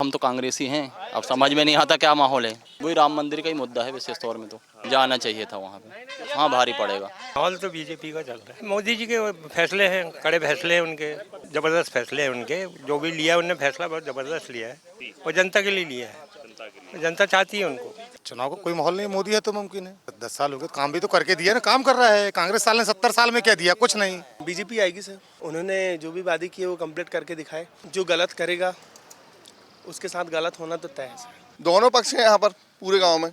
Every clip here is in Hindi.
हम तो कांग्रेसी हैं, अब समझ में नहीं आता क्या माहौल है। वही राम मंदिर का ही मुद्दा है विशेष तौर में, तो जाना चाहिए था वहाँ पे। हाँ भारी पड़ेगा। माहौल तो बीजेपी का चल रहा है। मोदी जी के फैसले हैं, कड़े फैसले हैं उनके, जबरदस्त फैसले हैं उनके। जो भी लिया उन्होंने फैसला बहुत जबरदस्त लिया है और जनता के लिए लिया है। जनता चाहती है उनको। चुनाव का कोई माहौल नहीं, मोदी है तो मुमकिन है। 10 साल हो गए, काम भी तो करके दिया ना, काम कर रहा है। कांग्रेस साल ने 70 साल में क्या दिया? कुछ नहीं। बीजेपी आएगी सर। उन्होंने जो भी वादे किए वो कंप्लीट करके दिखाए। जो गलत करेगा उसके साथ गलत होना तो तय है सर। दोनों पक्ष हैं यहाँ पर पूरे गांव में।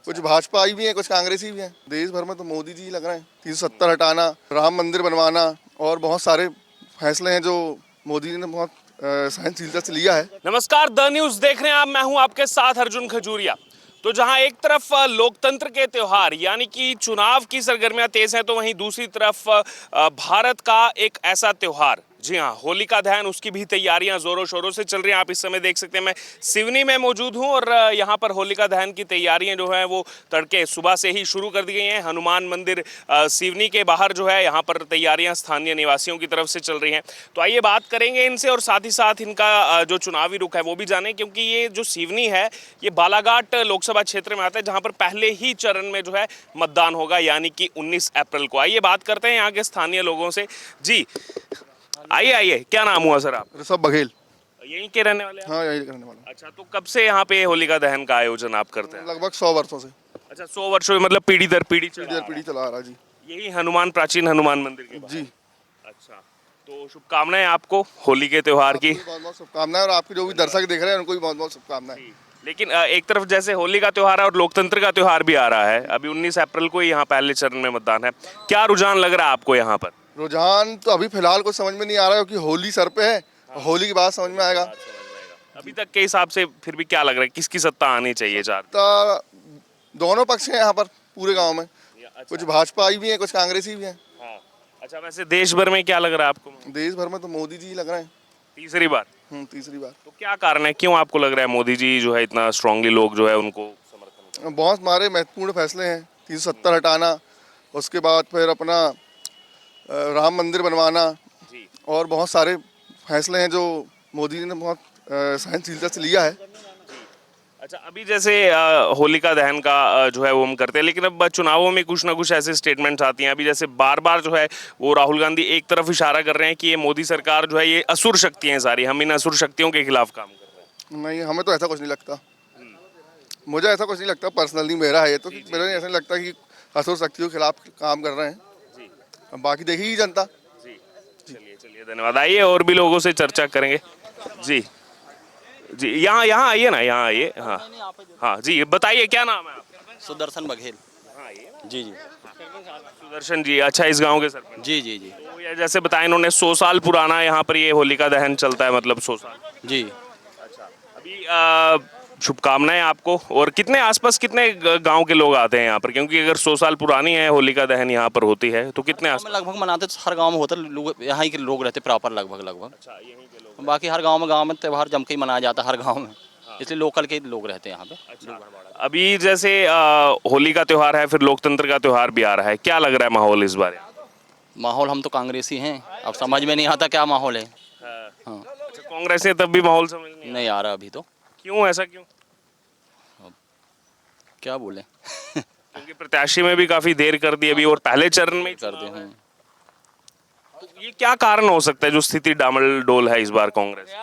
कुछ भाजपाई भी हैं, कुछ कांग्रेसी भी हैं। देश भर में तो मोदी जी लग रहे हैं। 370 हटाना, राम मंदिर बनवाना और बहुत सारे फैसले हैं जो मोदी जी ने बहुत सहनशीलता से लिया है। नमस्कार, द न्यूज देख रहे हैं आप। मैं हूं आपके साथ अर्जुन खजूरिया। तो जहां एक तरफ लोकतंत्र के त्योहार यानी कि चुनाव की सरगर्मियां तेज हैं, तो वहीं दूसरी तरफ भारत का एक ऐसा त्योहार, जी हाँ, होलिका दहन, उसकी भी तैयारियां जोरों शोरों से चल रही हैं। आप इस समय देख सकते हैं मैं सिवनी में मौजूद हूं और यहाँ पर होलिका दहन की तैयारियां जो है वो तड़के सुबह से ही शुरू कर दी गई हैं। हनुमान मंदिर सिवनी के बाहर जो है यहाँ पर तैयारियां स्थानीय निवासियों की तरफ से चल रही हैं। तो आइए बात करेंगे इनसे और साथ ही साथ इनका जो चुनावी रुख है वो भी जानें, क्योंकि ये जो सिवनी है ये बालाघाट लोकसभा क्षेत्र में आता है, जहाँ पर पहले ही चरण में जो है मतदान होगा, यानी कि 19 अप्रैल को। आइए बात करते हैं यहाँ के स्थानीय लोगों से। जी आइए, क्या नाम हुआ सर आप? ऋषभ बघेल। यहीं के रहने वाले हैं? हाँ, यही करने वाला। अच्छा, तो कब से यहाँ पे होलिका दहन का आयोजन आप करते हैं? लगभग 100 वर्षों से। अच्छा, 100 वर्षों में, मतलब पीढ़ी दर पीढ़ी पीढ़ी चला आ रहा जी। यही प्राचीन हनुमान मंदिर के बाहर? जी। अच्छा, तो शुभकामनाएं आपको होली के त्योहार की। बहुत बहुत शुभकामनाएं, और आपके जो भी दर्शक देख रहे हैं उनको भी बहुत बहुत शुभकामनाएं। लेकिन एक तरफ जैसे होली का त्योहार है और लोकतंत्र का त्योहार भी आ रहा है, अभी 19 अप्रैल को ही यहाँ पहले चरण में मतदान है, क्या रुझान लग रहा है आपको यहाँ पर? रुझान तो अभी फिलहाल कुछ समझ में नहीं आ रहा है, क्योंकि होली सर पे है। होली के बाद समझ में आएगा। अभी तक के हिसाब से फिर भी क्या लग रहा है, किसकी सत्ता आनी चाहिए? चार दोनों पक्ष हैं यहाँ पर पूरे गांव में। कुछ भाजपाई भी हैं, कुछ कांग्रेसी भी हैं। अच्छा, वैसे देश भर में क्या लग रहा है आपको? देश भर में तो मोदी जी लग रहे हैं तीसरी बार। तीसरी बार। तो क्या कारण है, क्यों आपको लग रहा है मोदी जी जो है इतना स्ट्रांगली लोग जो है उनको समर्थन कर? बहुत हमारे महत्वपूर्ण फैसले हैं। 370 हटाना, उसके बाद फिर अपना राम मंदिर बनवाना और बहुत सारे फैसले हैं जो मोदी जी ने बहुत सहनशीलता से लिया है। अच्छा, अभी जैसे होलिका दहन का जो है वो हम करते हैं, लेकिन अब चुनावों में कुछ ना कुछ ऐसे स्टेटमेंट्स आती हैं। अभी जैसे बार बार जो है वो राहुल गांधी एक तरफ इशारा कर रहे हैं कि ये मोदी सरकार जो है ये असुर शक्तियां सारी, हम इन असुर शक्तियों के खिलाफ काम कर रहे हैं। नहीं, हमें तो ऐसा कुछ नहीं लगता। मुझे ऐसा कुछ नहीं लगता, पर्सनली मेरा है ये तो। मेरा ऐसा नहीं लगता कि असुर शक्तियों के खिलाफ काम कर रहे हैं। बाकी देखिए जनता। चलिए धन्यवाद। आइए और भी लोगों से चर्चा करेंगे। जी यहाँ आइए ना, यहाँ आइए। हाँ जी, बताइए क्या नाम है आपका? सुदर्शन बघेल। जी। सुदर्शन जी, अच्छा, इस गांव के सरपंच? जी। तो ये जैसे बताया इन्होंने, 100 साल पुराना यहाँ पर ये होलिका दहन चलता है, मतलब 100 साल। जी। अच्छा, अभी शुभकामनाएं आपको। और कितने आसपास कितने गांव के लोग आते हैं यहाँ पर, क्योंकि अगर 100 साल पुरानी है होलिका दहन यहाँ पर होती है तो कितने आसपास? लगभग मनाते तो हर गांव में होता है, यहाँ ही के लोग रहते प्रॉपर लगभग। अच्छा, यहीं के लोग। बाकी हर गांव में त्यौहार जम के ही मनाया जाता है हर गांव में, इसलिए लोकल के लोग रहते हैं यहाँ पे। अच्छा, अभी जैसे होली का त्योहार है, फिर लोकतंत्र का त्योहार भी आ रहा है, क्या लग रहा है माहौल इस बार? माहौल, हम तो कांग्रेसी हैं, अब समझ में नहीं आता क्या माहौल है। हाँ। अच्छा, कांग्रेस है तब भी माहौल समझ नहीं आ रहा अभी तो। क्यों, ऐसा क्यों? क्या बोले क्योंकि प्रत्याशी में भी काफी देर कर दी अभी, और पहले चरण में कर दे हैं। तो ये क्या कारण हो सकता है जो स्थिति डामाडोल है इस बार कांग्रेस?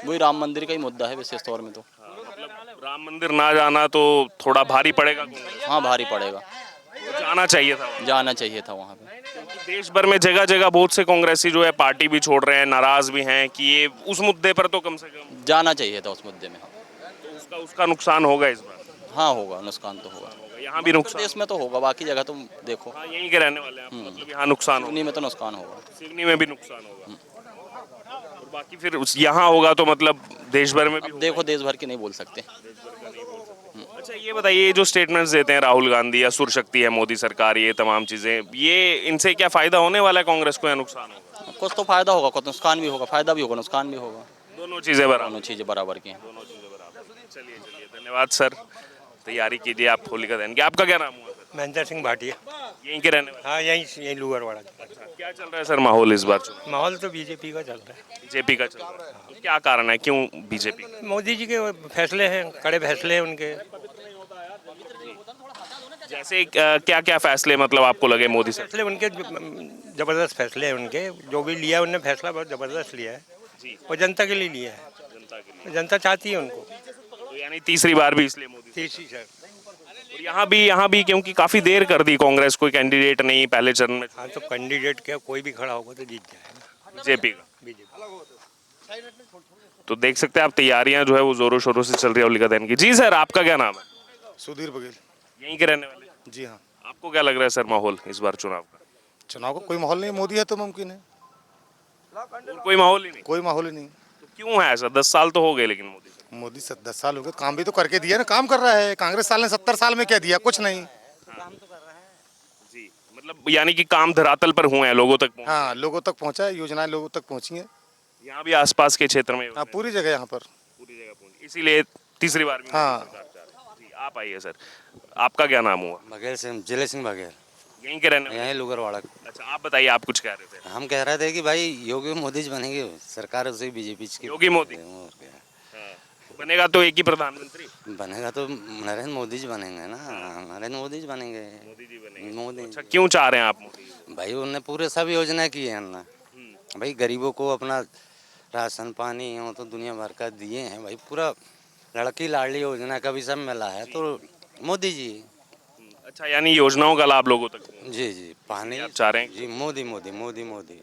वही राम मंदिर का ही मुद्दा है विशेष तौर में, तो मतलब राम मंदिर ना जाना तो थोड़ा भारी पड़ेगा कांग्रेस? हाँ भारी पड़ेगा। तो जाना चाहिए था वहाँ पे। क्योंकि देश भर में जगह जगह बहुत से कांग्रेसी जो है पार्टी भी छोड़ रहे हैं, नाराज भी हैं कि ये उस मुद्दे पर तो कम से कम जाना चाहिए था उस मुद्दे में। तो उसका नुकसान होगा इस बार? हाँ होगा, नुकसान तो होगा। यहाँ भी नुकसान देश में तो होगा, बाकी जगह तुम देखो। हाँ, यहीं के रहने वाले हैं आप, मतलब यहाँ नुकसान होगा। सिवनी में तो नुकसान होगा। सिवनी में भी नुकसान होगा, और बाकी फिर यहाँ होगा तो मतलब देश भर में भी देखो, देश भर की नहीं बोल सकते। अच्छा, ये बताइए, जो स्टेटमेंट्स देते हैं राहुल गांधी, असुर शक्ति है मोदी सरकार, ये तमाम चीजें, ये इनसे क्या फायदा होने वाला है कांग्रेस को या नुकसान होगा? कुछ तो फायदा होगा, कुछ नुकसान भी होगा। फायदा भी होगा, नुकसान भी होगा। दोनों चीजें बराबर की हैं। चलिए धन्यवाद सर। तैयारी कीजिए आप होलिका दहन की। आपका क्या नाम हुआ? महेंद्र सिंह भाटिया। यहीं के रहने वाले? हाँ यहीं लुगरवाड़ा। क्या चल रहा है सर माहौल इस बार चुनाव? माहौल तो बीजेपी का चल रहा है। बीजेपी का चल रहा है, तो क्या कारण है, क्यों बीजेपी? मोदी जी के वो फैसले हैं, कड़े फैसले हैं उनके। जैसे क्या क्या फैसले मतलब आपको लगे मोदी से? फैसले उनके जबरदस्त फैसले हैं उनके, जो भी लिया उन्होंने फैसला बहुत जबरदस्त लिया है। जी। और जनता के लिए लिया है, जनता चाहती है उनको। तो यानी तीसरी बार भी इसलिए मोदी? तीसरी सर। और यहाँ भी क्योंकि काफी देर कर दी कांग्रेस, कोई कैंडिडेट नहीं पहले चरण में। हाँ तो कैंडिडेट क्या कोई भी खड़ा होगा तो जीत जाएगा बीजेपी का। बीजेपी। तो देख सकते हैं आप, तैयारियां जो है वो जोरों शोरों से चल रही है होलिका दहन की। जी सर, आपका क्या नाम है? सुधीर बघेल। यहीं के रहने वाले? जी हाँ। आपको क्या लग रहा है सर माहौल इस बार चुनाव का? चुनाव का कोई माहौल नहीं, मोदी है तो मुमकिन है। और कोई माहौल ही नहीं? कोई माहौल ही नहीं। तो क्यों है ऐसा? 10 साल तो हो गए लेकिन मोदी। मोदी 10 साल हो गए, काम भी तो करके दिया ना, काम कर रहा है। कांग्रेस साल ने 70 साल में क्या दिया? कुछ नहीं। जी, मतलब यानी कि काम धरातल पर हुए हैं, लोगों तक पहुंचे। हाँ, लोगों तक पहुंचा है, योजनाएं लोगों तक पहुंची हैं। यहाँ भी आसपास के क्षेत्र में हाँ, पूरी जगह यहाँ पर। पूरी जगह पहुंची, इसीलिए तीसरी बार भी हाँ। मोदी सरकार चाह रही है। जी, आप आइए सर, आपका क्या नाम हुआ? बघेल सिंह, जिले सिंह बघेल, यहीं के रहने वाले? यहीं लुगरवाड़ा। अच्छा, आप बताइए, आप कुछ कह रहे थे? हम कह रहे थे कि भाई योगी मोदी जी बनेंगे, सरकार उसे बीजेपी की योगी मोदी? और क्या। बनेगा तो एक ही प्रधानमंत्री? बनेगा तो नरेंद्र मोदी जी बनेंगे ना, नरेंद्र मोदी जी बनेंगे। मोदी जी बनेंगे। मोदी अच्छा, क्यों चाह रहे हैं आप मोदी? भाई उनने पूरे सब योजना की है ना भाई, गरीबों को अपना राशन पानी वो तो दुनिया भर का दिए हैं भाई, पूरा लड़की लाडली योजना का भी सब मिला है तो मोदी जी। अच्छा, यानी योजनाओं का लाभ लोगों तक पहुंचे। जी जी, पानी आप चाह रहे हैं? जी, मोदी मोदी मोदी मोदी।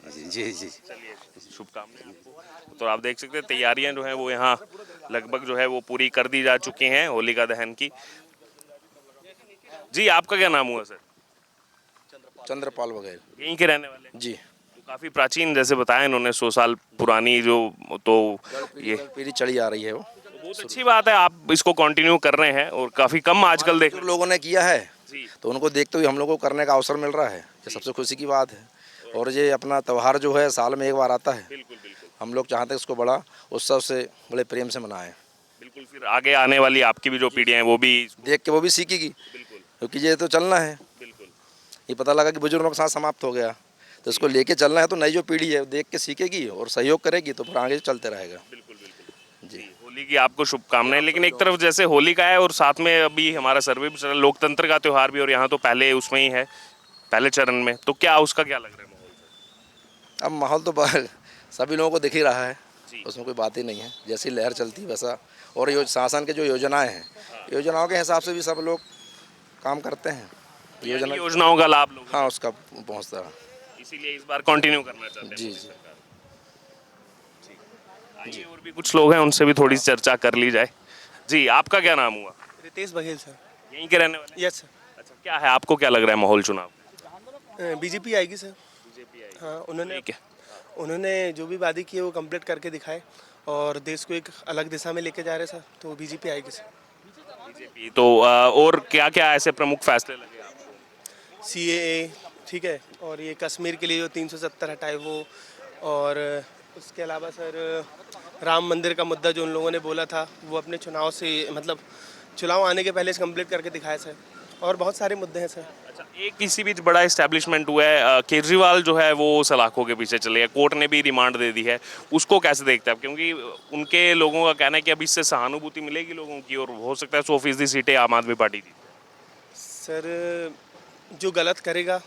जी जी। चलिए, शुभकामनाएं आपको। तो आप देख सकते हैं तैयारियां जो है वो यहाँ लगभग जो है वो पूरी कर दी जा चुकी हैं होलिका दहन की। जी, आपका क्या नाम हुआ सर? चंद्रपाल बघेल। यहीं के रहने वाले? जी। तो काफी प्राचीन, जैसे बताया इन्होंने, 100 साल पुरानी जो, तो ये पीढ़ी चली आ रही है वो। बहुत अच्छी बात है, आप इसको कंटिन्यू कर रहे हैं और काफी कम आजकल देख जो लोगों ने किया है जी। तो उनको देखते हुए हम लोगों को करने का अवसर मिल रहा है, ये सबसे खुशी की बात है। और ये अपना त्यौहार जो है साल में एक बार आता है, बिल्कुल बिल्कुल हम लोग चाहते हैं इसको बड़ा उत्सव से, बड़े प्रेम से मनाएं। बिल्कुल, फिर आगे आने वाली आपकी भी जो पीढ़ियां हैं वो भी देख के वो भी सीखेगी, बिल्कुल क्योंकि ये तो चलना है। बिल्कुल। ये पता लगा कि बुजुर्गों के साथ समाप्त हो गया, तो इसको लेके चलना है, तो नई जो पीढ़ी है देख के सीखेगी और सहयोग करेगी, तो फिर आगे चलते रहेगा। बिल्कुल बिल्कुल जी। होली की आपको शुभकामनाएं। लेकिन एक तरफ जैसे होली का है और साथ में अभी हमारा सर्वे भी चल रहा है, लोकतंत्र का त्यौहार भी, और यहाँ तो पहले उसमें ही है, पहले चरण में, तो क्या उसका क्या लग रहा है माहौल? अब माहौल तो सभी लोगों को दिख ही रहा है, जी। उसमें कोई बात ही नहीं है, जैसी लहर चलती है वैसा। और शासन के जो योजनाएं हैं, योजनाओं के हिसाब से भी सब लोग काम करते हैं। योजनाओं का लाभ लोग, हाँ, उसका पहुंचता है। इसीलिए इस बार कंटिन्यू करना चाहते हैं जी, मोदी जी। सरकार। आइए, और भी कुछ लोग हैं, उनसे भी थोड़ी चर्चा कर ली जाए। जी, आपका क्या नाम हुआ? रितेश बघेल सर। यहीं के रहने वाले? Yes sir. अच्छा, क्या है, आपको क्या लग रहा है माहौल चुनाव? बीजेपी आएगी सर। हाँ, उन्होंने जो भी वादे किए वो कंप्लीट करके दिखाए और देश को एक अलग दिशा में लेके जा रहे सर, तो बीजेपी आएगी सर। बीजेपी तो और क्या क्या ऐसे प्रमुख फैसले लगे आपको? CAA, ठीक है, और ये कश्मीर के लिए जो 370 हटाए वो, और उसके अलावा सर राम मंदिर का मुद्दा जो उन लोगों ने बोला था वो अपने चुनाव से, मतलब चुनाव आने के पहले से कंप्लीट करके दिखाया सर, और बहुत सारे मुद्दे हैं सर। अच्छा, एक किसी बीच बड़ा इस्टेब्लिशमेंट हुआ है, केजरीवाल जो है वो सलाखों के पीछे चले गए, कोर्ट ने भी रिमांड दे दी है, उसको कैसे देखते हैं आप? क्योंकि उनके लोगों का कहना है कि अब इससे सहानुभूति मिलेगी लोगों की और हो सकता है 100% सीटें आम आदमी पार्टी की। सर जो गलत करेगा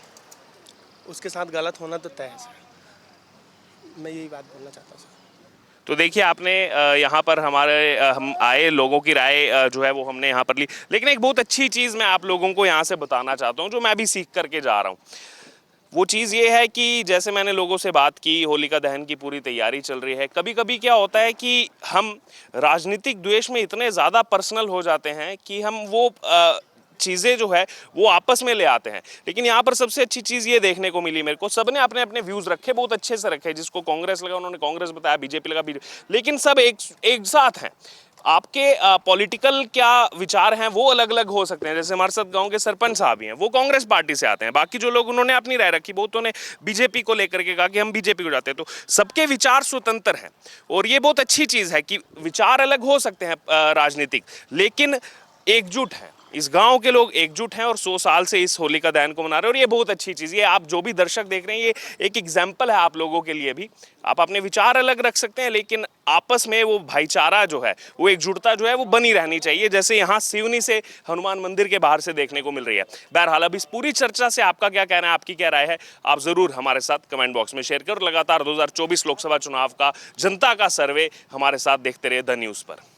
उसके साथ गलत होना तो तय है सर, मैं यही बात बोलना चाहता हूँ सर। तो देखिए, आपने यहाँ पर हम आए, लोगों की राय जो है वो हमने यहाँ पर ली। लेकिन एक बहुत अच्छी चीज़ मैं आप लोगों को यहाँ से बताना चाहता हूँ, जो मैं भी सीख करके जा रहा हूँ। वो चीज़ ये है कि जैसे मैंने लोगों से बात की, होलिका दहन की पूरी तैयारी चल रही है। कभी कभी क्या होता है कि हम राजनीतिक द्वेष में इतने ज़्यादा पर्सनल हो जाते हैं कि हम वो चीज़ें जो है वो आपस में ले आते हैं। लेकिन यहाँ पर सबसे अच्छी चीज़ ये देखने को मिली मेरे को, सबने अपने अपने व्यूज़ रखे, बहुत अच्छे से रखे। जिसको कांग्रेस लगा उन्होंने कांग्रेस बताया, बीजेपी लगा बीजेपी, लेकिन सब एक साथ हैं। आपके पॉलिटिकल क्या विचार हैं वो अलग अलग हो सकते हैं। जैसे हमारे साथ गांव के सरपंच साहब ही हैं, वो कांग्रेस पार्टी से आते हैं, बाकी जो लोग उन्होंने अपनी राय रखी, बहुतों ने बीजेपी को लेकर के कहा कि हम बीजेपी को जाते हैं। तो सबके विचार स्वतंत्र हैं और ये बहुत अच्छी चीज़ है कि विचार अलग हो सकते हैं राजनीतिक, लेकिन एकजुट हैं। इस गांव के लोग एकजुट हैं और 100 साल से इस होलिका दहन को मना रहे हैं और ये बहुत अच्छी चीज़ है। आप जो भी दर्शक देख रहे हैं ये एक एग्जाम्पल है आप लोगों के लिए भी। आप अपने विचार अलग रख सकते हैं लेकिन आपस में वो भाईचारा जो है, वो एकजुटता जो है वो बनी रहनी चाहिए, जैसे यहाँ सिवनी से हनुमान मंदिर के बाहर से देखने को मिल रही है। बहरहाल अब इस पूरी चर्चा से आपका क्या कहना है, आपकी क्या राय है, आप जरूर हमारे साथ कमेंट बॉक्स में शेयर करो। लगातार 2024 लोकसभा चुनाव का जनता का सर्वे हमारे साथ देखते रहिए द न्यूज़ पर।